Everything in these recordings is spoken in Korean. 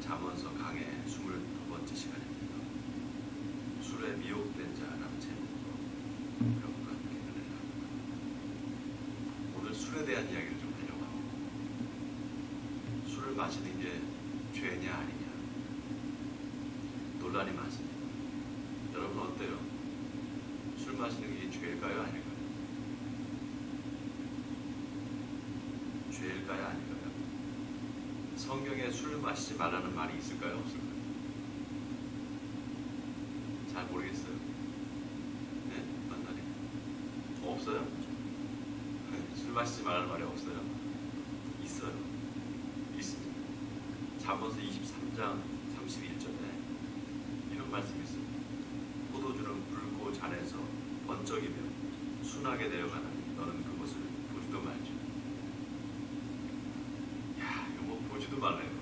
잠언서 강의 22번째 시간입니다. 술에 미혹된 자라는 제목으로 여러분과 함께 은혜를 나눕니다. 오늘 술에 대한 이야기를 좀 하려고 합니다. 술을 마시는 게 죄냐 아니냐 논란이 많습니다. 여러분 어때요? 술 마시는 게 죄일까요 아닐까요? 죄일까요 아닐까요? 성경에 술 마시지 말라는 말이 있을까요 없을까요? 잘 모르겠어요. 네? 만나니? 없어요? 술 마시지 말라는 말이 없어요? 있어요. 있습니다. 잠언서 23장 31절에 이런 말씀이 있습니다. 포도주는 붉고 잔에서 번쩍이며 순하게 내려가나니 너는 그것을 보지도 말지. 야, 이거 뭐 보지도 말래요.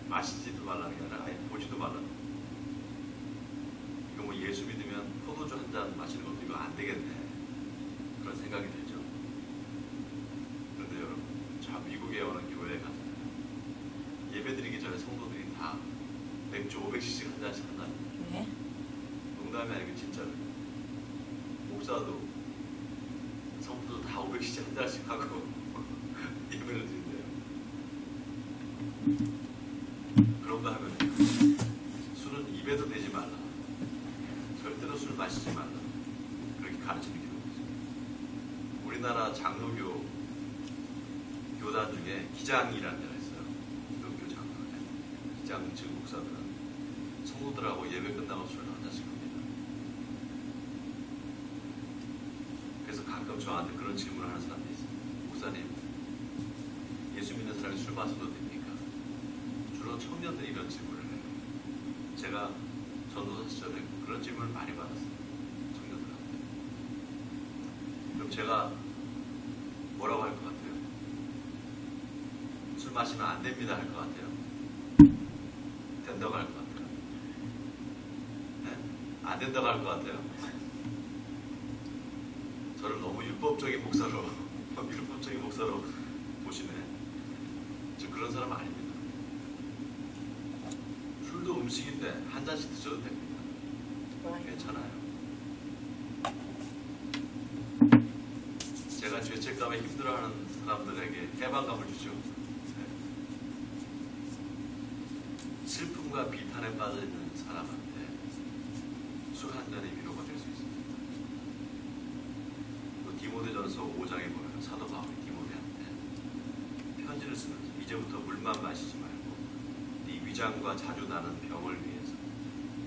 마시지도 말라는 게 아니라 아예 보지도 말라는. 이거 뭐 예수 믿으면 포도주 한 잔 마시는 것도 이거 안 되겠네. 그런 생각이 들죠. 그런데 여러분, 저 미국에 어느 교회에 가서 예배드리기 전에 성도들이 다 맥주 500cc 한 잔씩 한다는 거예요. 네? 농담이 아니고 진짜로. 목사도 성도도 다 500cc 한 잔씩 하고 예배를 드린대요. 그런가 하면 술은 입에도 대지 말라. 절대로 술 마시지 말라. 그렇게 가르치는 게 있습니다. 우리나라 장로교 교단 중에 기장이라는 데가 있어요. 기독교 장로회. 기장 측 목사들은 성도들하고 예배 끝나고 술을 한 잔씩 합니다. 그래서 가끔 저한테 그런 질문을 하는 사람들이 있어요. 목사님, 예수 믿는 사람이 술 마셔도 됩니까? 주로 청년들이 이런 질문을 해요. 제가 전도사 시절에 그런 질문을 많이 받았어요. 청년들한테. 그럼 제가 뭐라고 할 것 같아요? 술 마시면 안 됩니다 할 것 같아요? 된다고 할 것 같아요? 네? 안 된다고 할 것 같아요? 저를 너무 율법적인 목사로 보시네. 저 그런 사람 아닙니다. 술도 음식인데 한 잔씩 드셔도 됩니다. 괜찮아요. 제가 죄책감에 힘들어하는 사람들에게 해방감을 주죠. 네. 슬픔과 비탄에 빠져있는 사람한테 술 한 잔의 위로가 될 수 있습니다. 또 디모데전서 5장에 보면 사도 바울이 디모데한테 편지를 쓰면서 이제부터 물만 마시지 말고 네 위장과 자주 나는 병을 위해서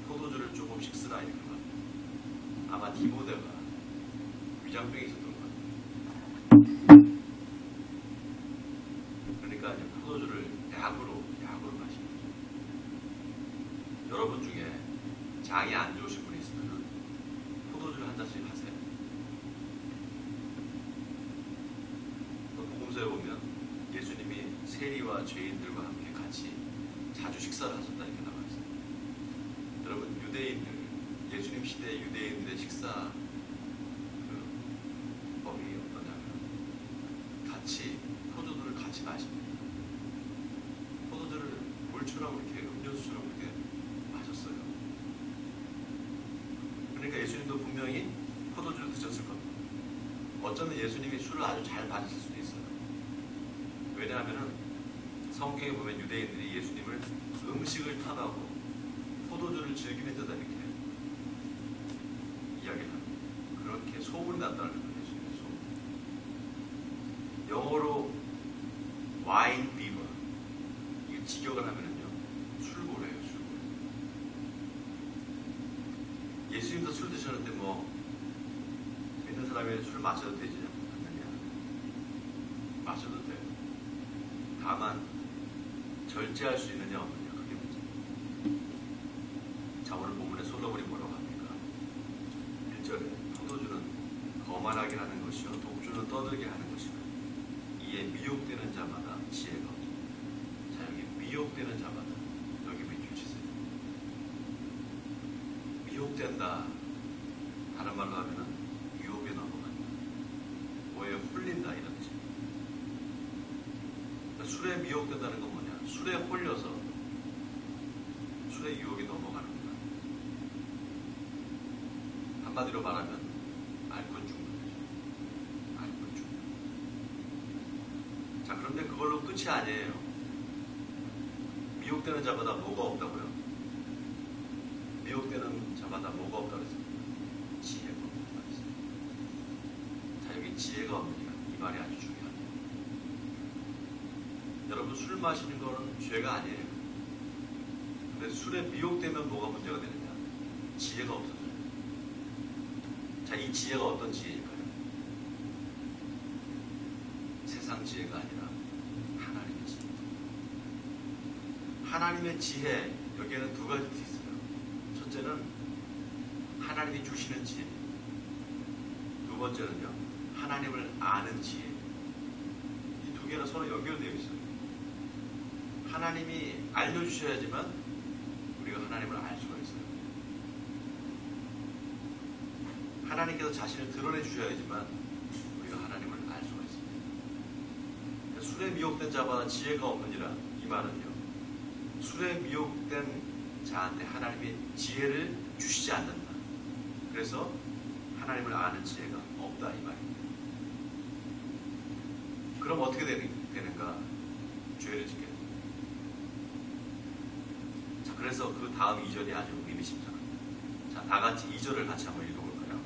포도주를 조금씩 쓰라 이렇게 말합니다. 아마 디모데가 위장병이 있었던 것 같아요. 그러니까 이제 포도주를 약으로 마십니다. 여러분 중에 장이 안 좋으신 분이 있으면 포도주를 한 잔씩 하세요. 또 복음서에 보면 예수님이 세리와 죄인들과 함께 같이 자주 식사를 하셨다 이렇게 나와 있어요. 여러분, 유대인들, 예수님 시대 유대인들의 식사 법이 어떠냐면 같이 포도주를 같이 마십니다. 포도주를 물처럼 이렇게 음료수처럼 이렇게 마셨어요. 그러니까 예수님도 분명히 포도주를 드셨을 겁니다. 어쩌면 예수님이 술을 아주 잘 마셨을 수도 있어요. 왜냐하면 성경에 보면 유대인들이 예수님을 음식을 탐하고 포도주를 즐기는 데다 이렇게 이야기를 합니다. 그렇게 소문이 났다는 거예요. 예수님의 소문. 영어로 와인 비버. 이게 직역을 하면은요, 술고래예요, 술고래. 예수님도 술 드셨는데 뭐 믿는 사람이 술 마셔도 되지 않느냐? 마셔도 돼요. 다만 절제할 수 있느냐 없느냐 그게 문제예요. 자, 오늘 본문에 솔로몬이 뭐라고 합니까? 1절에 포도주는 거만하게 하는 것이요 독주는 떠들게 하는 것이며 이에 미혹되는 자마다 지혜가 없다. 자, 여기 미혹되는 자마다 여기 밑줄 치세요. 미혹된다. 다른 말로 하면은 유혹에 넘어간다. 뭐에 홀린다 이런 뜻입니다. 술에 미혹된다는 건 뭐냐? 술에 홀려서 술의 유혹에 넘어가는 거야. 한마디로 말하면 알코올 중독이죠. 알코올 중독. 자, 그런데 그걸로 끝이 아니에요. 미혹되는 자마다 뭐가 없다고요? 미혹되는 자마다 뭐가 없다고 했습니다. 지혜가 없다고 했습니다. 자, 여기 지혜가 없느냐, 이 말이 아주 중요합니다. 여러분, 술 마시는 거는 죄가 아니에요. 근데 술에 미혹되면 뭐가 문제가 되느냐? 지혜가 없어져요. 자, 이 지혜가 어떤 지혜일까요? 세상 지혜가 아니라 하나님의 지혜. 하나님의 지혜, 여기에는 두 가지 있어요. 첫째는 하나님이 주시는 지혜. 두 번째는요, 하나님을 아는 지혜. 이 두 개는 서로 연결되어 있어요. 하나님이 알려주셔야지만 우리가 하나님을 알 수가 있어요. 하나님께서 자신을 드러내 주셔야지만 우리가 하나님을 알 수가 있습니다. 술에 미혹된 자마다 지혜가 없느니라, 이 말은요, 술에 미혹된 자한테 하나님이 지혜를 주시지 않는다. 그래서 하나님을 아는 지혜가 없다, 이 말입니다. 그럼 어떻게 되는가? 죄를 짓게 됩니다. 자, 그래서 그 다음 2절이 아주 의미심장합니다. 자, 다 같이 2절을 같이 한번 읽어볼까요?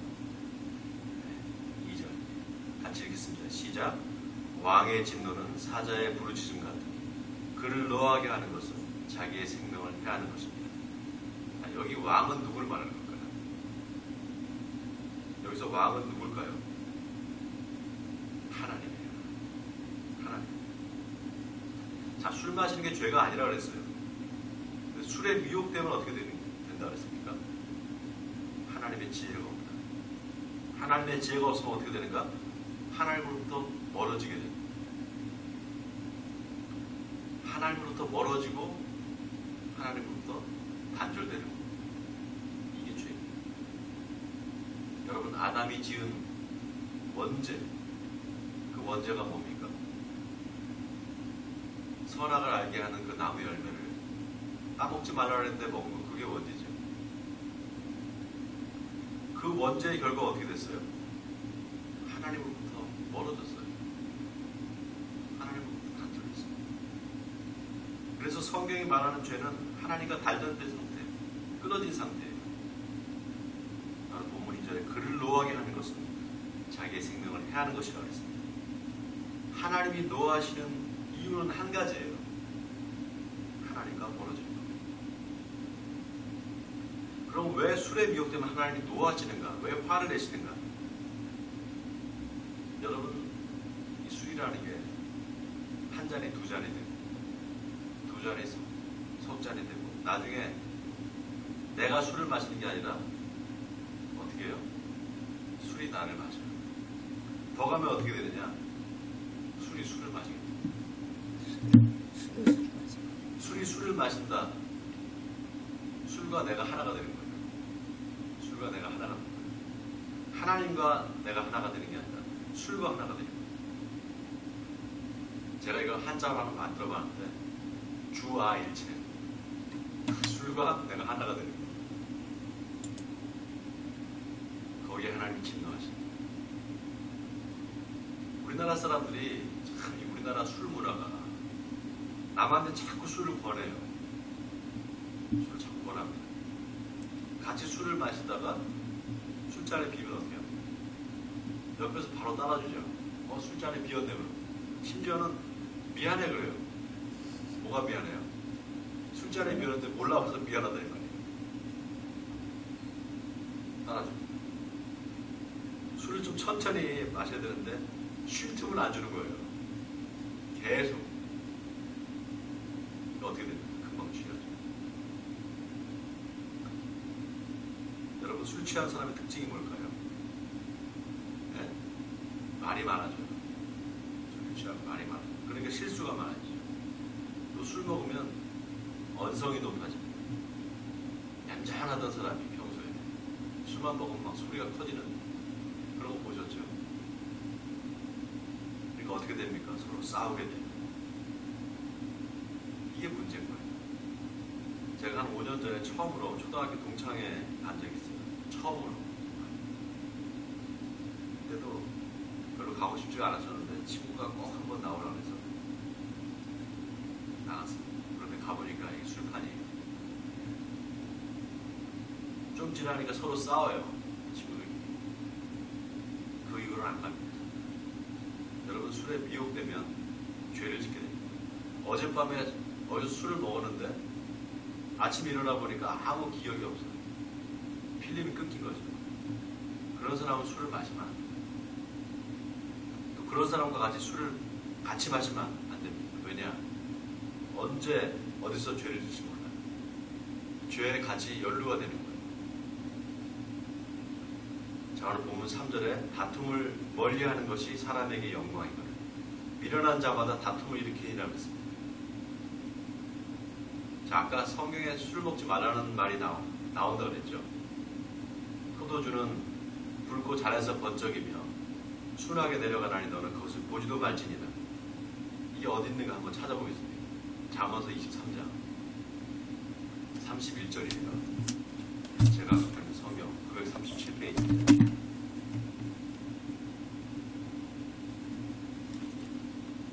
네, 2절 같이 읽겠습니다. 시작. 왕의 진노는 사자의 부르짖음 같으니 그를 노하게 하는 것은 자기의 생명을 해하는 것입니다. 자, 여기 왕은 누구를 말하는 걸까요? 여기서 왕은 누굴까요? 하나님이에요. 하나님. 자, 술 마시는 게 죄가 아니라 그랬어요. 술에 미혹되면 어떻게 된다 그랬습니까? 하나님의 지혜가 없다. 하나님의 지혜가 없으면 어떻게 되는가? 하나님으로부터 멀어지게 됩니다. 하나님으로부터 멀어지고 하나님으로부터 단절되는 것. 이게 죄입니다. 여러분, 아담이 지은 원죄, 그 원죄가 뭡니까? 선악을 알게 하는 그 나무 열매를 따먹지 말라 했는데 먹은 거, 그게 원죄죠. 그 원죄의 결과가 어떻게 됐어요? 하나님으로부터 멀어졌어요. 하나님으로부터 단절했어요. 그래서 성경이 말하는 죄는 하나님과 단절된 상태, 끊어진 상태예요. 본문 2절에 그를 노하게 하는 것은 자기의 생명을 해하는 것이라고 했습니다. 하나님이 노하시는 이유는 한 가지예요. 하나님과 멀어지는 것. 그럼 왜 술에 미혹되면 하나님이 노하시는가? 왜 화를 내시는가? 여러분, 이 술이라는 게 한 잔이 두 잔이 되고, 두 잔이 석 잔이 되고, 나중에 내가 술을 마시는 게 아니라 어떻게 해요? 술이 나를 마셔요. 더 가면 어떻게 되느냐? 술이 술을 마시게 돼요. 술이 술을 마신다. 술과 내가 하나가 되는 거예요. 술과 내가 하나가 되는 거예요. 하나님과 내가 하나가 되는 게 아니라 술과 하나가 되는 거예요. 제가 이거 한자로 한번 만들어 봤는데 주아일체. 술과 내가 하나가 되는 거예요. 거기에 하나님이 진노하십니다. 우리나라 사람들이 참 이 우리나라 술 문화가 남한테 자꾸 술을 권해요. 술을 자꾸 권합니다. 같이 술을 마시다가 술잔에 비면 어떻게 해요? 옆에서 바로 따라주죠. 술잔에 비었네요. 심지어는 미안해 그래요. 뭐가 미안해요? 술잔에 비었는데 몰라서 미안하다는 말이에요. 따라줘. 술을 좀 천천히 마셔야 되는데 쉴 틈을 안 주는 거예요. 계속. 어떻게 됩니까? 금방 취하죠. 여러분, 술 취한 사람의 특징이 뭘까요? 네? 말이 많아져요. 술 취하면 말이 많아요. 그러니까 실수가 많아지죠. 또 술 먹으면 언성이 높아집니다. 얌전하던 사람이 평소에 술만 먹으면 막 소리가 커지는 그런 거 보셨죠? 그러니까 어떻게 됩니까? 서로 싸우게 돼요. 년 전에 처음으로 초등학교 동창회 간 적이 있어요. 처음으로. 그때도 별로 가고 싶지가 않았었는데 친구가 꼭 한번 나오라고 해서 나갔어요. 그런데 가보니까 이게 술판이에요. 좀 지나니까 서로 싸워요. 친구들이. 그 이후로는 안 갑니다. 여러분, 술에 미혹되면 죄를 짓게 됩니다. 어젯밤에 어디서 술을 먹었는데 아침에 일어나 보니까 아무 기억이 없어요. 필름이 끊긴 거죠. 그런 사람은 술을 마시면 안 돼요. 또 그런 사람과 같이 술을 같이 마시면 안 됩니다. 왜냐? 언제 어디서 죄를 짓지 몰라요. 죄에 같이 연루가 되는 거예요. 자, 오늘 본문 3절에 다툼을 멀리하는 것이 사람에게 영광이거든요. 미련한 자마다 다툼을 일으키니라고 했습니다. 자, 아까 성경에 술을 먹지 말라는 말이 나온다고 그랬죠. 포도주는 붉고 잔에서 번쩍이며 순하게 내려가나니 너는 그것을 보지도 말지니라. 이게 어디 있는가 한번 찾아보겠습니다. 잠언서 23장 31절이에요. 제가 갖고 있는 성경 937페이지입니다.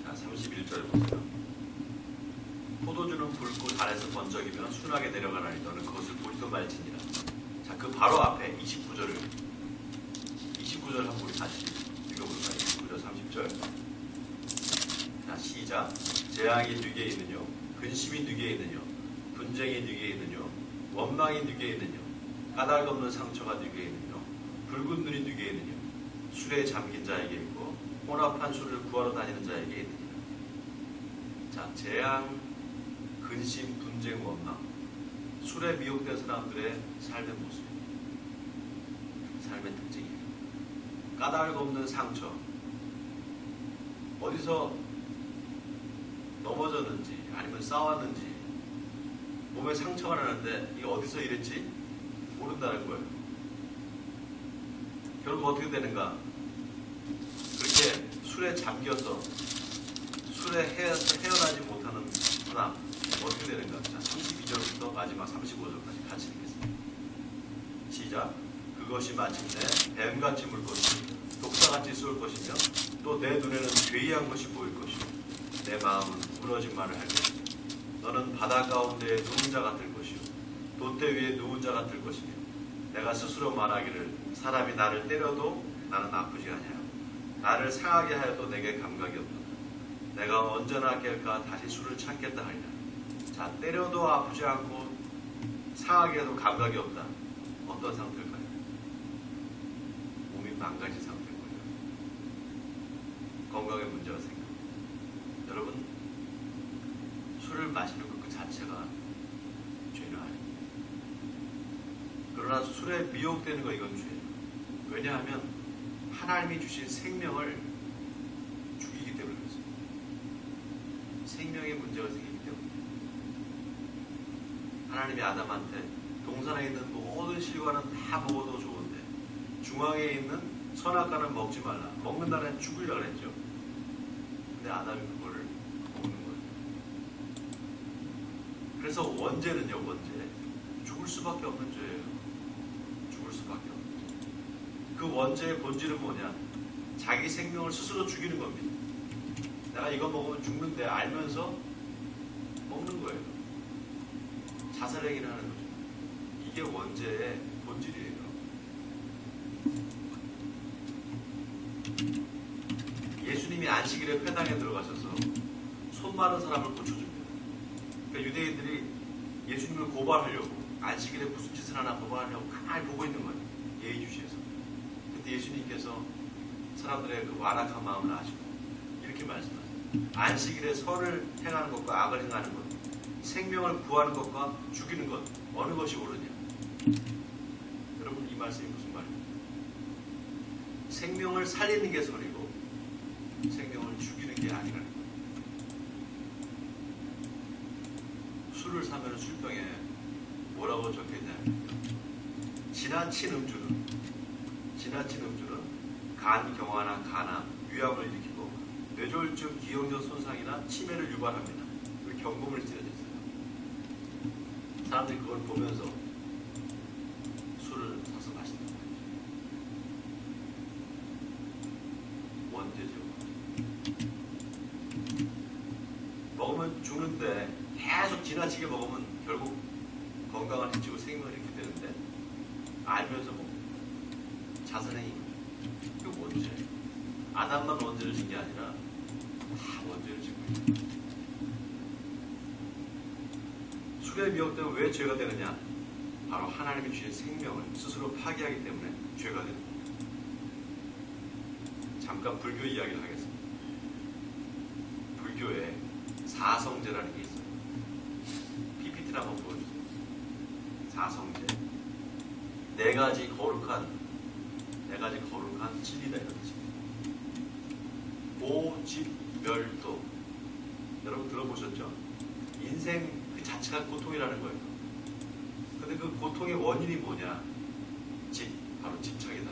자, 31절 보세요. 포도주는 붉고 잔에서 번쩍이며 순하게 내려가나니 너는 그것을 보지도 말지니라. 자, 그 바로 앞에 29절 한번 우리 다시 읽어볼까요? 29절 30절. 자, 시작. 재앙이 누게 있느뇨? 근심이 누게 있느뇨? 분쟁이 누게 있느뇨? 원망이 누게 있느뇨? 까닭 없는 상처가 누게 있느뇨? 붉은 눈이 누게 있느뇨? 술에 잠긴 자에게 있고 혼합한 술을 구하러 다니는 자에게 있느니라. 자, 재앙, 근심, 분쟁, 원망. 술에 미혹된 사람들의 삶의 모습, 삶의 특징이에요. 까닭 없는 상처. 어디서 넘어졌는지 아니면 싸웠는지 몸에 상처가 나는데 이게 어디서 이랬지 모른다는 거예요. 결국 어떻게 되는가? 그렇게 술에 잠겨서 술에 헤어나지 못하는 사람 어떻게 되는가? 자, 32절부터 마지막 35절까지 같이 읽겠습니다. 시작. 그것이 마침내 뱀같이 물 것이며 독사같이 쏠 것이며 또 내 눈에는 괴이한 것이 보일 것이며 내 마음은 부러짐만을 할 것이며 너는 바다 가운데에 누운 자 같을 것이요 돛대 위에 누운 자 같을 것이며 내가 스스로 말하기를 사람이 나를 때려도 나는 아프지 아니하고 나를 상하게 하여도 내게 감각이 없다. 내가 언제나 깰까 다시 술을 참겠다 하리라. 자, 때려도 아프지 않고 상하게 해도 감각이 없다. 어떤 상태일까요? 몸이 망가진 상태일 거예요. 건강에 문제가 생깁니다. 여러분, 술을 마시는 것 그 자체가 죄는 아닙니다. 그러나 술에 미혹되는 거 이건 죄예요. 왜냐하면 하나님이 주신 생명을 죽이기 때문에 그렇습니다. 생명에 문제가 생기기 때문에. 하나님이 아담한테 동산에 있는 모든 실과는 다 먹어도 좋은데 중앙에 있는 선악과는 먹지 말라. 먹는다는 죽으려고 했죠. 근데 아담이 그거를 먹는 거예요. 그래서 원죄는요, 원죄. 죽을 수밖에 없는 죄예요. 죽을 수밖에 없는 죄. 그 원죄의 본질은 뭐냐? 자기 생명을 스스로 죽이는 겁니다. 내가 이거 먹으면 죽는데 알면서 먹는 거예요. 자살행위를 하는 거죠. 이게 원죄의 본질이에요. 예수님이 안식일에 회당에 들어가셔서 손 마른 사람을 고쳐줍니다. 그러니까 유대인들이 예수님을 고발하려고 안식일에 무슨 짓을 하나 고발하려고 가만히 보고 있는 거예요. 예의주시에서. 그때 예수님께서 사람들의 그 완악한 마음을 아시고 이렇게 말씀하세요. 안식일에 선을 행하는 것과 악을 행하는 것, 생명을 구하는 것과 죽이는 것, 어느 것이 옳으냐? 여러분, 이 말씀이 무슨 말입니까? 생명을 살리는 게 선이고 생명을 죽이는 게 아니라는 거예요. 술을 사면 술병에 뭐라고 적혀있냐면 지나친 음주는 간 경화나 간암, 위암을 일으키고 뇌졸중, 기형적 손상이나 치매를 유발합니다. 경고문이 쓰여져 있어요. 사람들이 그걸 보면서 술을 사서 마신단 말이죠. 원죄죠. 먹으면 죽는데 계속 지나치게 먹으면 결국 건강을 해치고 생명을 잃게 되는데 알면서 먹고 자살행위. 이거 원죄. 아담만 원죄를 진 게 아니라 다 원죄를 지고 있다. 술에 미혹되면 왜 죄가 되느냐? 바로 하나님이 주신 생명을 스스로 파괴하기 때문에 죄가 되는 겁니다. 잠깐 불교 이야기를 하겠습니다. 불교에 사성제라는 게 있어요. PPT를 한번 보여주세요. 사성제. 네 가지 거룩한 진리다 이런 뜻입니다. 고집멸도. 여러분 들어보셨죠? 인생 그 자체가 고통이라는 거예요. 근데 그 고통의 원인이 뭐냐? 바로 집착이다.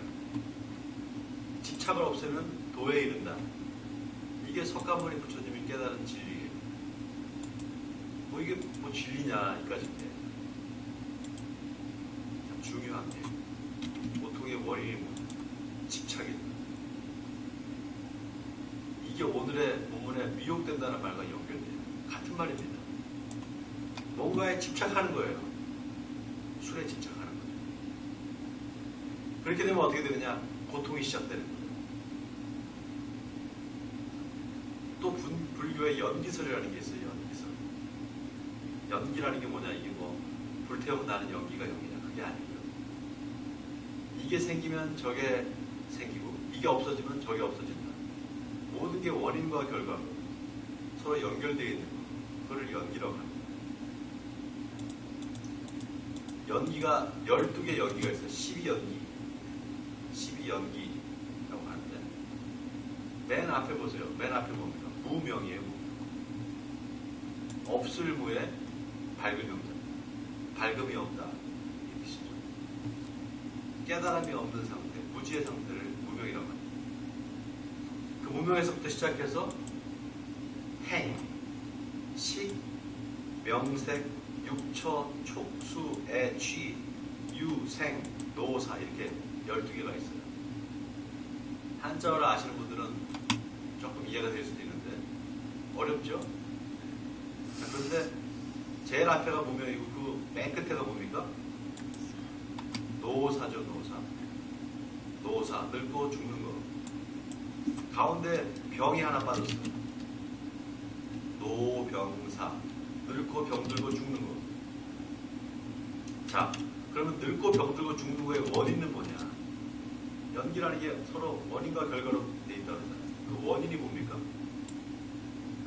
집착을 없애면 도에 이른다. 이게 석가모니 부처님이 깨달은 진리예요. 뭐 이게 뭐 진리냐 이까지인데 참 중요한 게 고통의 원인이 뭐냐? 집착이다. 이게 오늘의 본문에 미혹된다는 말과 연결돼요. 같은 말입니다. 뭔가에 집착하는 거예요. 술에 집착하는 거죠. 그렇게 되면 어떻게 되느냐? 고통이 시작되는 거예요. 또 불교에 연기설이라는 게 있어요. 연기설. 연기라는 게 뭐냐? 이게 뭐 불태우면 나는 연기가 연기냐? 그게 아니고요. 이게 생기면 저게 생기고 이게 없어지면 저게 없어진다. 모든 게 원인과 결과로 서로 연결되어 있는 거. 그걸 연기라고 합니다. 연기가 12개 연기가 있어요. 12연기. 12연기라고 하는데 맨 앞에 보세요. 맨 앞에 뭡니까? 무명이에요. 없을 무에 밝음이 없다. 밝음이 없다. 이 뜻이죠. 깨달음이 없는 상태, 무지의 상태를 무명이라고 합니다. 그 무명에서부터 시작해서 행, 식, 명색, 육처, 촉수, 애, 취, 유, 생, 노사 이렇게 12개가 있어요. 한자어를 아시는 분들은 조금 이해가 될 수도 있는데 어렵죠? 그런데 제일 앞에가 무명이고 그 맨 끝에가 뭡니까? 노사죠. 노사. 늙고 죽는 거. 가운데 병이 하나 빠졌어요. 노병사. 늙고 병들고 죽는 거. 자, 그러면 늙고 병들고 죽는 거의 원인은 뭐냐? 연기라는 게 서로 원인과 결과로 돼 있다고 그러잖아요. 그 원인이 뭡니까?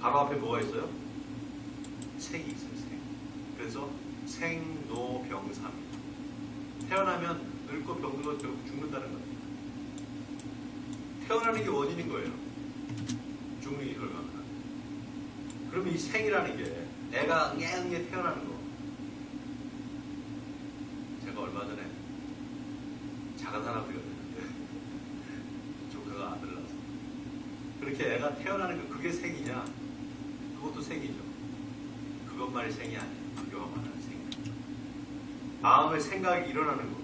바로 앞에 뭐가 있어요? 생이 있어요. 생. 그래서 생노병사입니다. 태어나면 늙고 병들고 결국 죽는다는 거예요. 태어나는 게 원인인 거예요. 죽는 게 결과입니다. 그러면 이 생이라는 게 애가 응애 태어나는 거. 제가 얼마 전에 작은 사람들이가 됐는데 조카가 아들 낳았어. 그렇게 애가 태어나는 거 그게 생이냐? 그것도 생이죠. 그것만이 생이 아니에요. 그거가 말하는 생. 마음의 생각이 일어나는 거.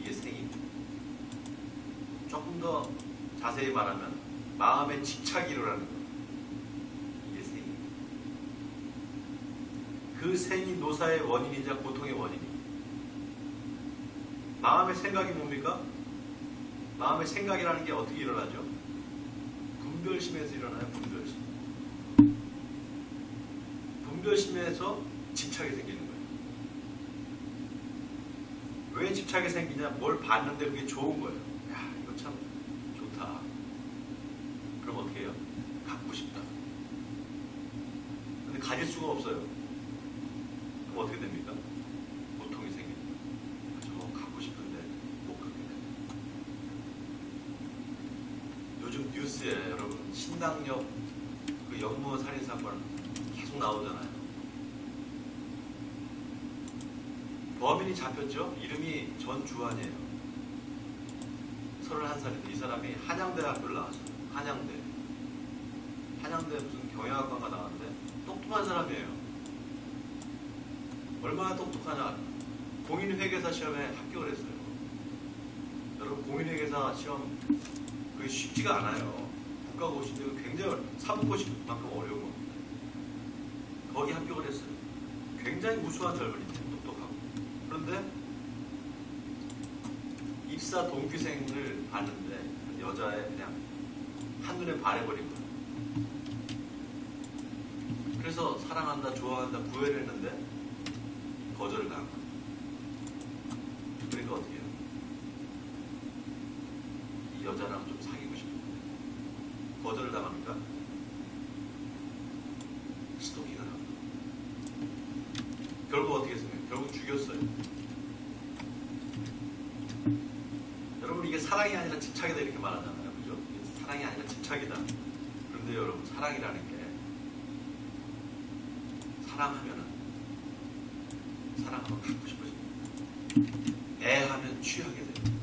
이게 생입니다. 조금 더 자세히 말하면 마음의 집착이 일어나는 거. 이게 생입니다. 그 생이 노사의 원인이자 고통의 원인입니다. 마음의 생각이 뭡니까? 마음의 생각이라는 게 어떻게 일어나죠? 분별심에서 일어나요. 분별심. 분별심에서 집착이 생기는 거예요. 왜 집착이 생기냐? 뭘 봤는데 그게 좋은 거예요. 야, 이거 참 좋다. 그럼 어떻게 해요? 갖고 싶다. 근데 가질 수가 없어요. 그럼 어떻게 됩니까? 고통이 생깁니다. 저거 갖고 싶은데 못 갖게 됩니다. 요즘 뉴스에 여러분 신당역 그 영무원 살인 사건 계속 나오잖아요. 범인이 잡혔죠? 이름이 전주환이에요. 31살인데 이 사람이 한양대학교를 나왔어요. 한양대 무슨 경영학과가 나왔는데 똑똑한 사람이에요. 얼마나 똑똑하냐. 공인회계사 시험에 합격을 했어요. 여러분, 공인회계사 시험 그게 쉽지가 않아요. 국가고시인데 굉장히 사법고시만큼 어려운 겁니다. 거기 합격을 했어요. 굉장히 우수한 젊은이들, 똑똑하고. 그런데 입사 동기생을 봤는데 여자애 그냥 한눈에 반해버린 거예요. 그래서 사랑한다, 좋아한다, 구애를 했는데 거절을 당한 거예요. 그러니까 어떻게 해요? 이 여자랑 좀 사귀고 싶은데 거절을 당하니까 스토킹을 합니다. 결국 어떻게 했어요? 결국 죽였어요. 여러분, 이게 사랑이 아니라 집착이다 이렇게 말하잖아요. 그죠? 사랑이 아니라 집착이다. 그런데 여러분, 사랑이라는 게 사랑하면 갖고 싶어집니다. 애하면 취하게 돼요.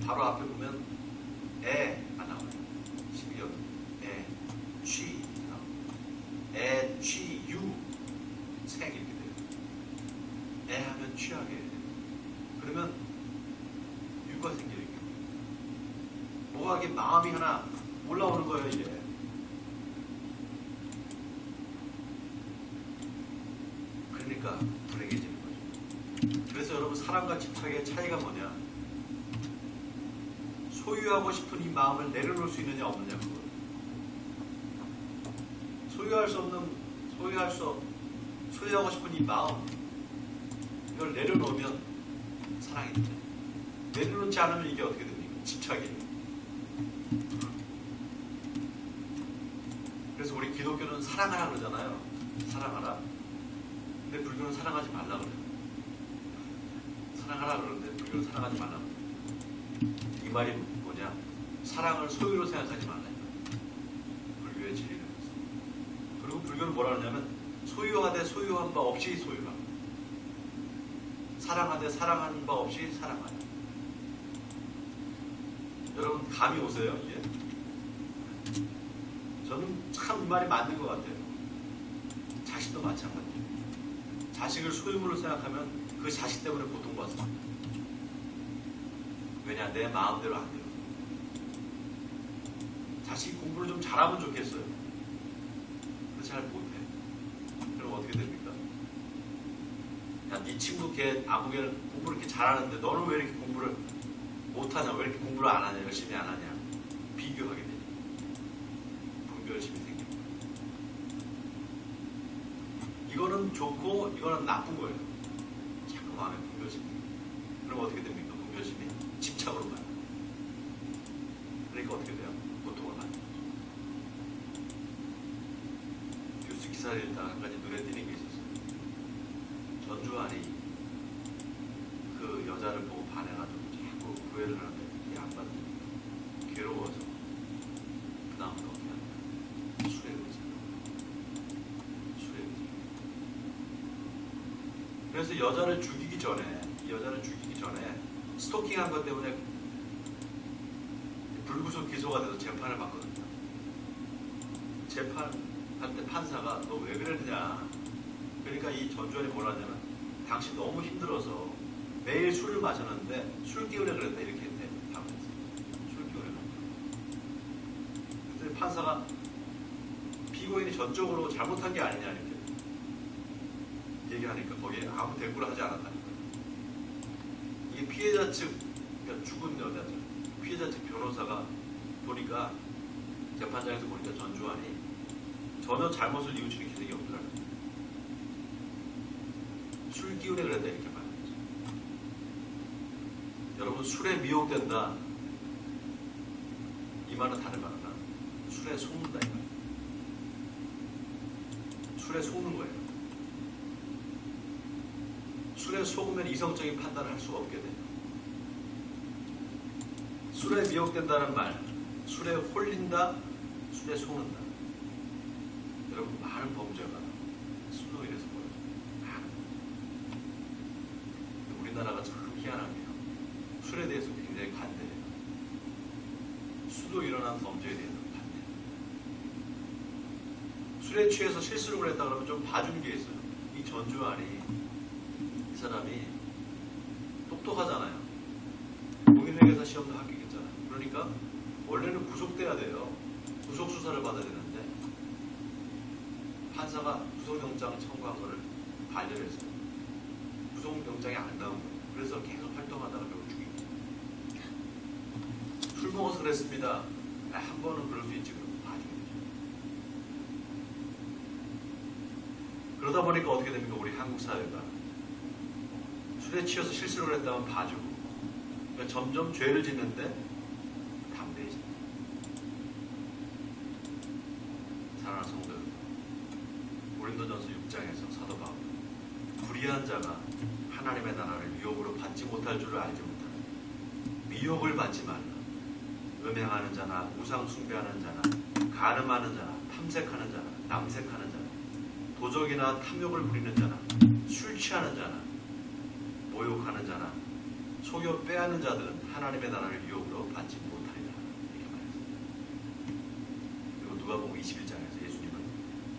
바로 앞에 보면 애가 나와요. 12년 애, 취 나와요. 애, 취, 유, 생 이렇게 돼요. 애하면 취하게 돼요. 그러면 유가 생겨요. 뭐가 이게 마음이 하나 올라오는 거예요, 이게. 그러니까 불행해지는 거죠. 그래서 여러분, 사랑과 집착의 차이가 뭐냐? 소유하고 싶은 이 마음을 내려놓을 수 있느냐 없느냐, 그거. 소유하고 싶은 이 마음, 이걸 내려놓으면 사랑이 돼요. 내려놓지 않으면 이게 어떻게 됩니까? 집착이에요. 그래서 우리 기독교는 사랑하라 그러잖아요. 사랑하라. 근데 불교는 사랑하지 말라 그래요. 사랑하라 그러는데 불교는 사랑하지 말라 그래요. 이 말이 뭐냐? 사랑을 소유로 생각하지 말라. 불교의 진리는. 그리고 불교는 뭐라 그러냐면 소유하되 소유한 바 없이 소유하라. 사랑하되 사랑한 바 없이 사랑하라. 여러분, 감이 오세요? 이게? 저는 참 이 말이 맞는 것 같아요. 자식도 마찬가지예요. 자식을 소유물로 생각하면 그 자식 때문에 고통받습니다. 왜냐? 내 마음대로 안 돼요. 자식이 공부를 좀 잘하면 좋겠어요. 근데 잘 못해. 그럼 어떻게 됩니까? 야, 네 친구 걔 아무개는 공부를 이렇게 잘하는데 너는 왜 이렇게 공부를 못하냐? 왜 이렇게 공부를 안 하냐? 열심히 안 하냐? 비교하게 되죠. 분별심이 생깁니다. 이거는 좋고 이거는 나쁜 거예요. 자꾸 마음에 분별심이. 그럼 어떻게 됩니까? 분별심이 집착으로 가요. 그러니까 어떻게 돼요? 고통을 받는 거죠. 뉴스 기사를 읽다가 한 가지 눈에 띄는 게 있었어요. 전주환이 그 여자를 보고 반해가지고 자꾸 구애를 하는데 이게 안 받으니까 괴로워서 그 다음부터 어떻게 합니까? 술에 의지해요. 그래서 여자를 죽이기 전에 스토킹한 것 때문에 불구속 기소가 돼서 재판을 받거든요. 재판할 때 판사가 너 왜 그랬냐? 그러니까 이 전주환이 뭐라 하냐면 당신 너무 힘들어서 매일 술을 마셨는데 술 기운에 그랬다 이렇게 했대. 술 기운에 그랬다. 그래서 판사가 피고인이 전적으로 잘못한 게 아니냐 이렇게 얘기하니까 거기에 아무 대꾸를 하지 않았다는 거예요. 이게 피해자 측, 그러니까 죽은 여자 측, 피해자 측 변호사가 보니까 재판장에서 보니까 전주환이 전혀 잘못을 뉘우치는 기색이 없더라고요. 술 기운에 그랬다 이렇게 말하는 거죠. 여러분, 술에 미혹된다 이 말은 다른 말은 술에 속는다 이 말. 술에 속는 거예요. 술에 속으면 이성적인 판단을 할 수가 없게 돼요. 술에 미혹된다는 말, 술에 홀린다, 술에 속는다. 여러분, 많은 범죄가 술로 인해서 벌어져요. 우리나라가 참 희한한 게요. 술에 대해서 굉장히 관대해요. 술로 일어난 범죄에 대해서 관대해요. 술에 취해서 실수를 했다 그러면 좀 봐주는 게 있어요. 이 전주환이 이 사람이 똑똑하잖아요. 공인회계사 시험도 합격했잖아요. 그러니까 원래는 구속돼야 돼요. 구속수사를 받아야 되는데 판사가 구속영장 청구한 거를 반려를 했어요. 구속영장이 안 나온 거예요. 그래서 계속 활동하다가 결국 죽인 거예요. 술 먹어서 그랬습니다. 한 번은 그럴 수 있지. 그럼 다 죽이죠. 그러다 보니까 어떻게 됩니까? 우리 한국 사회가 술에 취해서 실수를 했다면 봐주고, 그러니까 점점 죄를 짓는데 담대해진다. 사랑하는 성도 여러분, 고린도전서 6장에서 사도 바울, 불의한 자가 하나님의 나라를 유혹으로 받지 못할 줄을 알지 못하는, 미혹을 받지 말라. 음행하는 자나 우상 숭배하는 자나 간음하는 자나 탐색하는 자나 남색하는 자나 도적이나 탐욕을 부리는 자나 술 취하는 자나 모욕하는 자나 속여 빼앗는 자들은 하나님의 나라를 유혹으로 받지 못하리라. 이렇게 말했습니다. 그리고 누가복음 21장에서 예수님은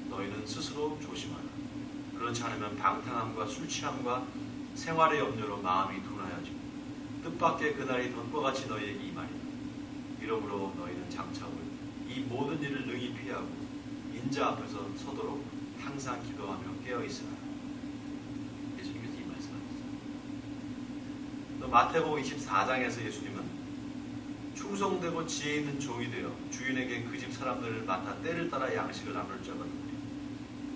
너희는 스스로 조심하라. 그렇지 않으면 방탕함과 술 취함과 생활의 염려로 마음이 둔하여지고 뜻밖의 그날이 덫과 같이 너희에게 임하리라. 이러므로 너희는 장차 올 이 모든 일을 능히 피하고 인자 앞에서 서도록 항상 기도하며 깨어있으라. 예수님께서 이 말씀하셨어요. 또 마태복음 24장에서 예수님은 충성되고 지혜 있는 종이 되어 주인에게 그 집 사람들을 맡아 때를 따라 양식을 나눌 자가 누구냐.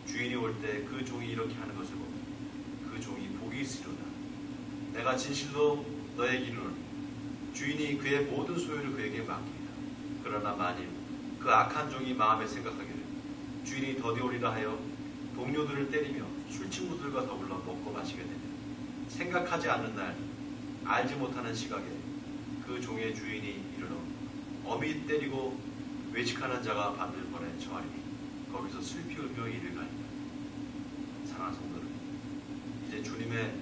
주인이 올 때 그 종이 이렇게 하는 것을 보고 그 종이 복이 있으리로다. 내가 진실로 너에게 이르노니 주인이 그의 모든 소유를 그에게 맡기리라. 그러나 만일 그 악한 종이 마음에 생각하기를 주인이 더디 오리라 하여 동료들을 때리며 술 친구들과 더불어 먹고 마시게 되면 생각하지 않는 날 알지 못하는 시각에 그 종의 주인이 이르러 어미 때리고 외식하는 자가 받을 벌에 처하리니 거기서 슬피 울며 이를 가리라. 사랑하는 성도들, 이제 주님의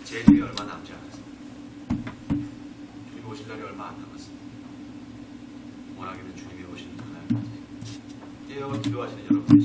재림이 얼마 남지 않았습니다. 주님 오실 날이 얼마 안 남았습니다. 원하기는 주님이 오시는 그날까지 깨어 기도하시는 여러분